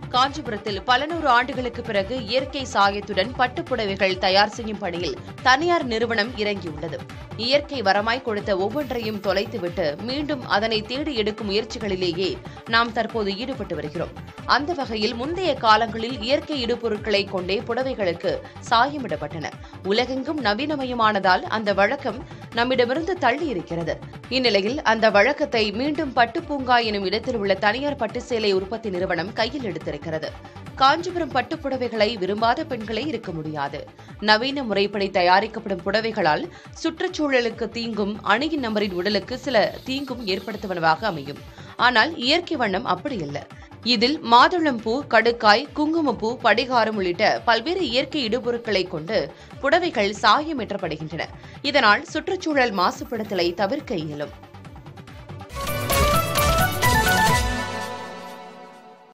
காஞ்சிபுரத்தில் பல நூறு ஆண்டுகளுக்கு பிறகு இயற்கை சாயத்துடன் பட்டுப்புடவைகள் தயார் செய்யும் பணியில் தனியார் நிறுவனம் இறங்கியுள்ளது. இயற்கை வரமாய் கொடுத்த ஒவ்வொன்றையும் தொலைத்துவிட்டு மீண்டும் அதனை தேடி எடுக்கும் முயற்சிகளிலேயே நாம் தற்போது ஈடுபட்டு வருகிறோம். அந்த வகையில் முந்தைய காலங்களில் இயற்கை இடுபொருட்களை கொண்டே புடவைகளுக்கு சாயமிடப்பட்டன. உலகெங்கும் நவீனமயமானதால் அந்த வழக்கம் நம்மிடமிருந்து தள்ளி இருக்கிறது. இந்நிலையில் அந்த வழக்கத்தை மீண்டும் பட்டுப்பூங்கா எனும் இடத்தில் உள்ள தனியார் பட்டு சேலை உற்பத்தி நிறுவனம் கையில் எடுத்திருக்கிறது. காஞ்சிபுரம் பட்டுப்புடவைகளை விரும்பாத பெண்களே இருக்க முடியாது. நவீன முறைப்படி தயாரிக்கப்படும் புடவைகளால் சுற்றுச்சூழலுக்கு தீங்கும், அணியின் நபரின் உடலுக்கு சில தீங்கும் ஏற்படுத்துவனவாக அமையும். ஆனால் இயற்கை வண்ணம் அப்படியல்ல. இதில் மாதுளம்பூ, கடுக்காய், குங்குமப்பூ, படிகாரம் உள்ளிட்ட பல்வேறு இயற்கை இடுபொருட்களை கொண்டு புடவைகள் சாயமேற்றப்படுகின்றன. இதனால் சுற்றுச்சூழல் மாசுபடுத்தலை தவிர்க்க இயலும்.